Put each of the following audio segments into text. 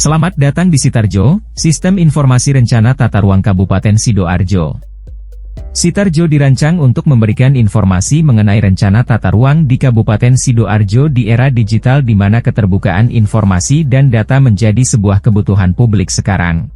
Selamat datang di Sitarjo, Sistem Informasi Rencana Tata Ruang Kabupaten Sidoarjo. Sitarjo dirancang untuk memberikan informasi mengenai rencana tata ruang di Kabupaten Sidoarjo di era digital di mana keterbukaan informasi dan data menjadi sebuah kebutuhan publik sekarang.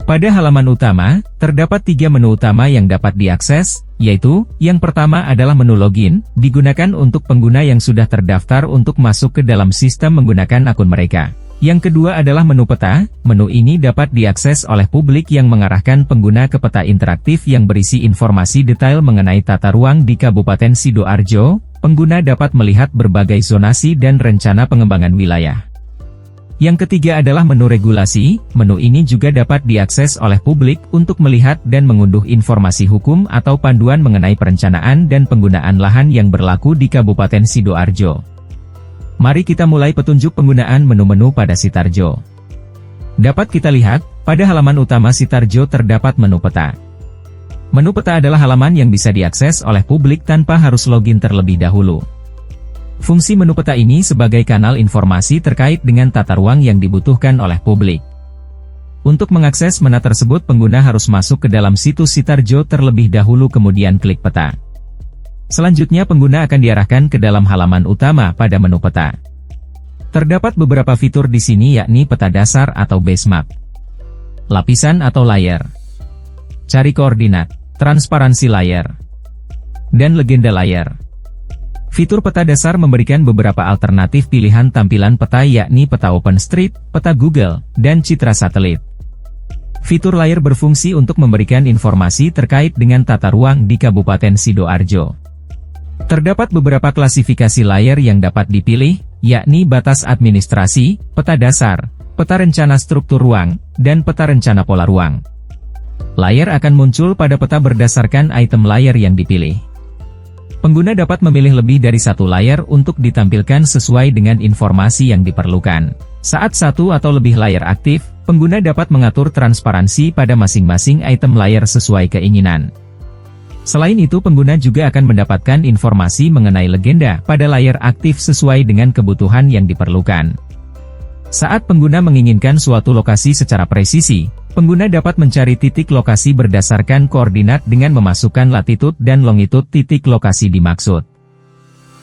Pada halaman utama, terdapat 3 menu utama yang dapat diakses, yaitu, yang pertama adalah menu login, digunakan untuk pengguna yang sudah terdaftar untuk masuk ke dalam sistem menggunakan akun mereka. Yang kedua adalah menu peta. Menu ini dapat diakses oleh publik yang mengarahkan pengguna ke peta interaktif yang berisi informasi detail mengenai tata ruang di Kabupaten Sidoarjo. Pengguna dapat melihat berbagai zonasi dan rencana pengembangan wilayah. Yang ketiga adalah menu regulasi. Menu ini juga dapat diakses oleh publik untuk melihat dan mengunduh informasi hukum atau panduan mengenai perencanaan dan penggunaan lahan yang berlaku di Kabupaten Sidoarjo. Mari kita mulai petunjuk penggunaan menu-menu pada Sitarjo. Dapat kita lihat, pada halaman utama Sitarjo terdapat menu peta. Menu peta adalah halaman yang bisa diakses oleh publik tanpa harus login terlebih dahulu. Fungsi menu peta ini sebagai kanal informasi terkait dengan tata ruang yang dibutuhkan oleh publik. Untuk mengakses menu tersebut pengguna harus masuk ke dalam situs Sitarjo terlebih dahulu kemudian klik peta. Selanjutnya pengguna akan diarahkan ke dalam halaman utama pada menu peta. Terdapat beberapa fitur di sini yakni peta dasar atau base map, lapisan atau layer, cari koordinat, transparansi layer, dan legenda layer. Fitur peta dasar memberikan beberapa alternatif pilihan tampilan peta yakni peta OpenStreet, peta Google, dan citra satelit. Fitur layer berfungsi untuk memberikan informasi terkait dengan tata ruang di Kabupaten Sidoarjo. Terdapat beberapa klasifikasi layer yang dapat dipilih, yakni batas administrasi, peta dasar, peta rencana struktur ruang, dan peta rencana pola ruang. Layer akan muncul pada peta berdasarkan item layer yang dipilih. Pengguna dapat memilih lebih dari satu layer untuk ditampilkan sesuai dengan informasi yang diperlukan. Saat satu atau lebih layer aktif, pengguna dapat mengatur transparansi pada masing-masing item layer sesuai keinginan. Selain itu pengguna juga akan mendapatkan informasi mengenai legenda pada layar aktif sesuai dengan kebutuhan yang diperlukan. Saat pengguna menginginkan suatu lokasi secara presisi, pengguna dapat mencari titik lokasi berdasarkan koordinat dengan memasukkan latitude dan longitude titik lokasi dimaksud.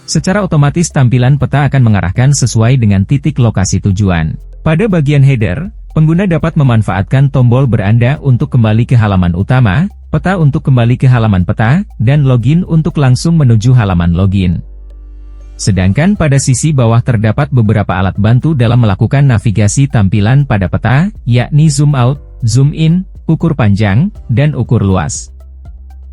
Secara otomatis tampilan peta akan mengarahkan sesuai dengan titik lokasi tujuan. Pada bagian header, pengguna dapat memanfaatkan tombol beranda untuk kembali ke halaman utama, peta untuk kembali ke halaman peta, dan login untuk langsung menuju halaman login. Sedangkan pada sisi bawah terdapat beberapa alat bantu dalam melakukan navigasi tampilan pada peta, yakni zoom out, zoom in, ukur panjang, dan ukur luas.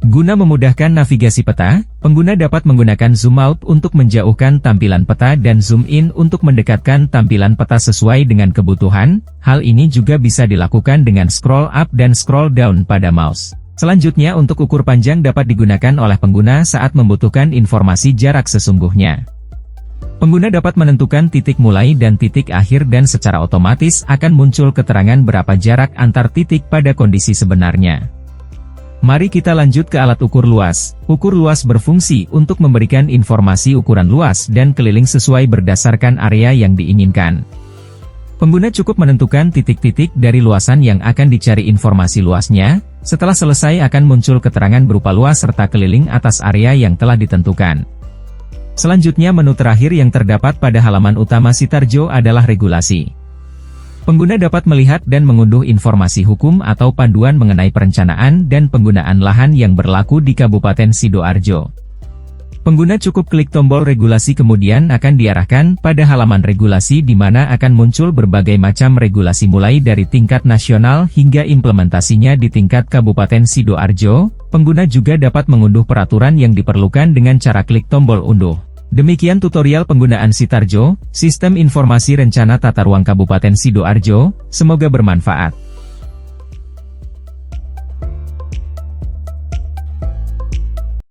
Guna memudahkan navigasi peta, pengguna dapat menggunakan zoom out untuk menjauhkan tampilan peta dan zoom in untuk mendekatkan tampilan peta sesuai dengan kebutuhan. Hal ini juga bisa dilakukan dengan scroll up dan scroll down pada mouse. Selanjutnya untuk ukur panjang dapat digunakan oleh pengguna saat membutuhkan informasi jarak sesungguhnya. Pengguna dapat menentukan titik mulai dan titik akhir dan secara otomatis akan muncul keterangan berapa jarak antar titik pada kondisi sebenarnya. Mari kita lanjut ke alat ukur luas. Ukur luas berfungsi untuk memberikan informasi ukuran luas dan keliling sesuai berdasarkan area yang diinginkan. Pengguna cukup menentukan titik-titik dari luasan yang akan dicari informasi luasnya. Setelah selesai akan muncul keterangan berupa luas serta keliling atas area yang telah ditentukan. Selanjutnya menu terakhir yang terdapat pada halaman utama Sitarjo adalah regulasi. Pengguna dapat melihat dan mengunduh informasi hukum atau panduan mengenai perencanaan dan penggunaan lahan yang berlaku di Kabupaten Sidoarjo. Pengguna cukup klik tombol regulasi kemudian akan diarahkan pada halaman regulasi di mana akan muncul berbagai macam regulasi mulai dari tingkat nasional hingga implementasinya di tingkat Kabupaten Sidoarjo. Pengguna juga dapat mengunduh peraturan yang diperlukan dengan cara klik tombol unduh. Demikian tutorial penggunaan Sitarjo, Sistem Informasi Rencana Tata Ruang Kabupaten Sidoarjo, semoga bermanfaat.